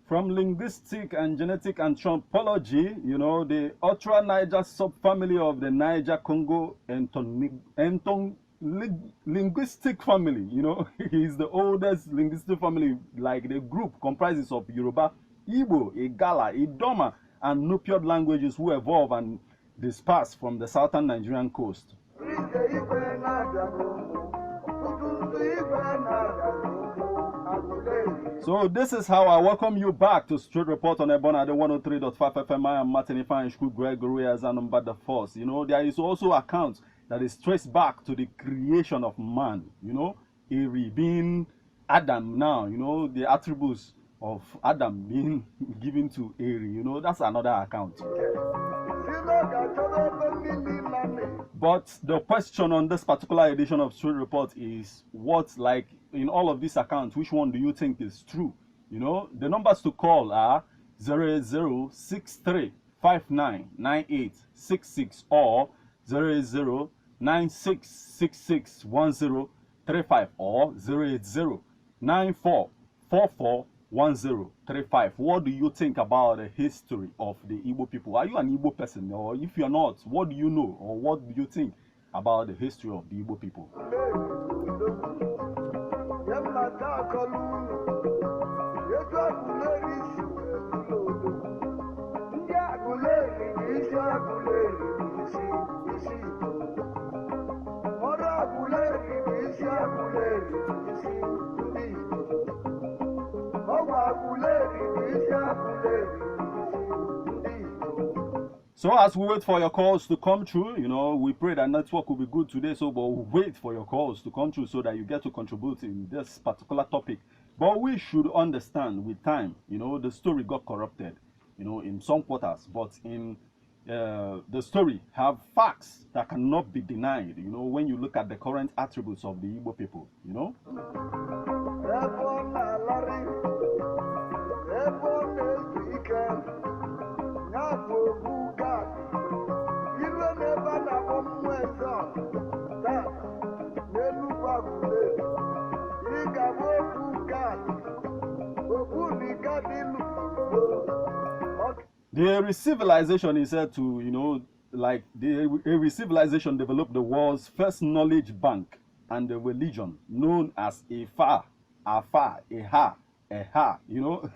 From linguistic and genetic anthropology, you know, the Ultra-Niger subfamily of the Niger-Congo linguistic family, you know, is the oldest linguistic family, like the group comprises of Yoruba, Igbo, Igala, Idoma, and Nupiot languages who evolve and disperse from the southern Nigerian coast. So this is how I welcome you back to Straight Report on Ebona, the 103.5 FM. I am Martin Ifan Gregory as number the first. You know, there is also account that is traced back to the creation of man. You know, Eri being Adam now. You know, the attributes of Adam being given to Eri. You know, that's another account. But the question on this particular edition of Straight Report is what, like in all of these accounts, which one do you think is true? You know, the numbers to call are 0063599866 or 0096661035 or 08094441035. What do you think about the history of the Igbo people? Are you an Igbo person? Or if you're not, what do you know? Or what do you think about the history of the Igbo people? So as we wait for your calls to come through, you know, we pray that network will be good today. So, but we'll wait for your calls to come through so that you get to contribute in this particular topic. But we should understand with time, you know, the story got corrupted, you know, in some quarters. But in the story have facts that cannot be denied, you know, when you look at the current attributes of the Igbo people, you know. The Eri civilization is said to, you know, like the Eri civilization developed the world's first knowledge bank and the religion known as Ifa, Afa, Eha, Eha, you know.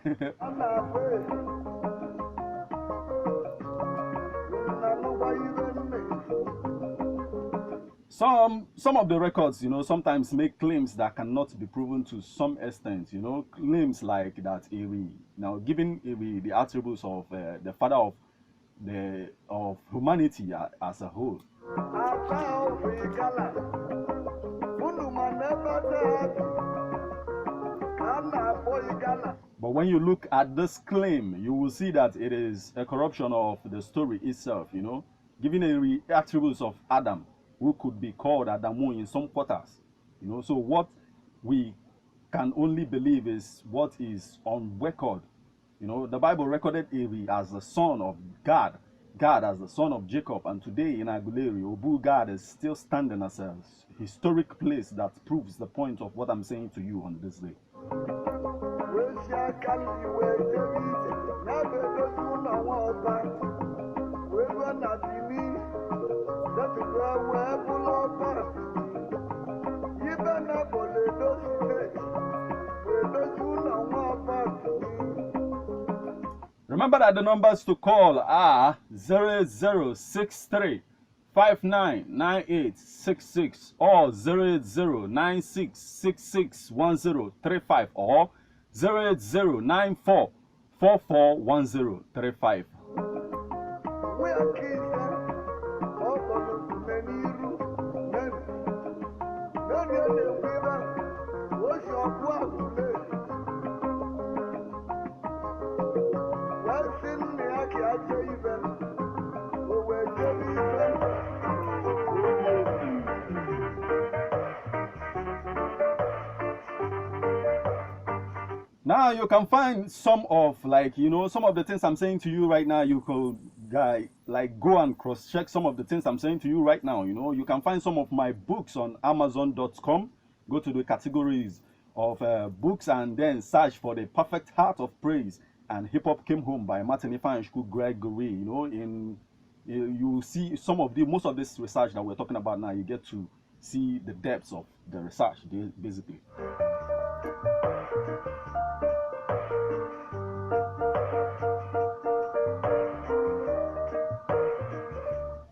Some of the records, you know, sometimes make claims that cannot be proven to some extent, you know, claims like that Eri, now giving Eri the attributes of the father of humanity as a whole. But when you look at this claim, you will see that it is a corruption of the story itself, you know, giving Eri attributes of Adam, who could be called Adamu in some quarters, you know. So what we can only believe is what is on record. You know, the Bible recorded Eri as the son of God, God as the son of Jacob, and today in Aguleri, Obu God is still standing as a historic place that proves the point of what I'm saying to you on this day. Remember that the numbers to call are 0063599866 or 08096661035 or 08094441035. Now you can find some of, like, some of the things I'm saying to you right now. You could like go and cross check some of the things I'm saying to you right now. You can find some of my books on Amazon.com. Go to the categories of books and then search for The Perfect Heart of Praise and Hip Hop Came Home by Martin Ifeanyi Gregory. You will see most of this research that we're talking about now. You get to see the depths of the research, basically.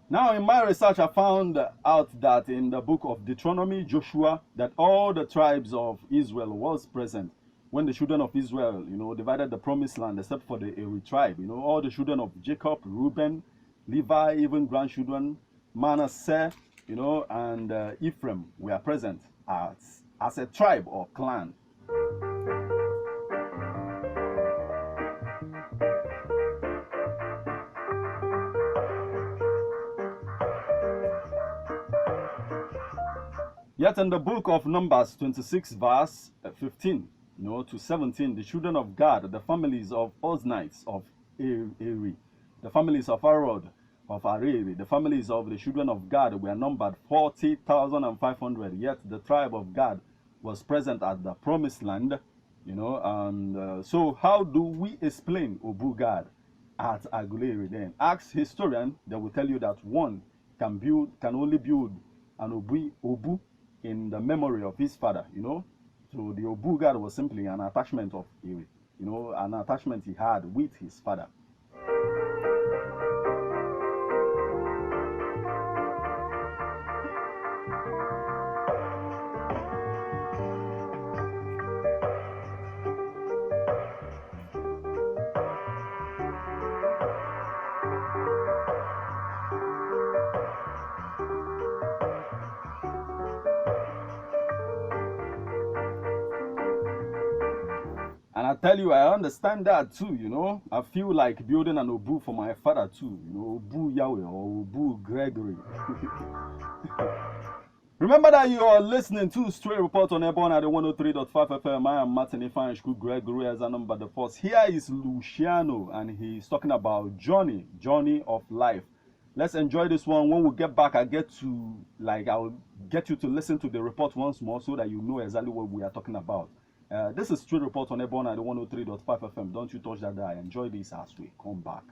Now, in my research, I found out that in the book of Deuteronomy, Joshua, that all the tribes of Israel was present when the children of Israel, divided the promised land, except for the Eri tribe. All the children of Jacob, Reuben, Levi, even grandchildren, Manasseh, and Ephraim were present as a tribe or clan. Yet in the book of Numbers 26 verse 15 to 17, the children of Gad, the families of Oznites of Eri, the families of Arod of Areli, the families of the children of Gad were numbered 40,500. Yet the tribe of Gad was present at the promised land, so how do we explain Obu Gad at Aguleri then? Ask historian, they will tell you that one can only build an Obu in the memory of his father, So the Obu Gad was simply an attachment of Eri, an attachment he had with his father. And I tell you, I understand that too, I feel like building an Obu for my father too, Obu Yahweh or Obu Gregory. Remember that you are listening to Straight Report on Airborne at the 103.5 FM. I am Martin Ifeanyi Gregory as a number the first. Here is Luciano, and he's talking about journey of life. Let's enjoy this one. When we get back, I'll get you to listen to the report once more so that you know exactly what we are talking about. This is Straight Report on Airborne at the 103.5 FM. Don't you touch that dial. Enjoy this as we come back.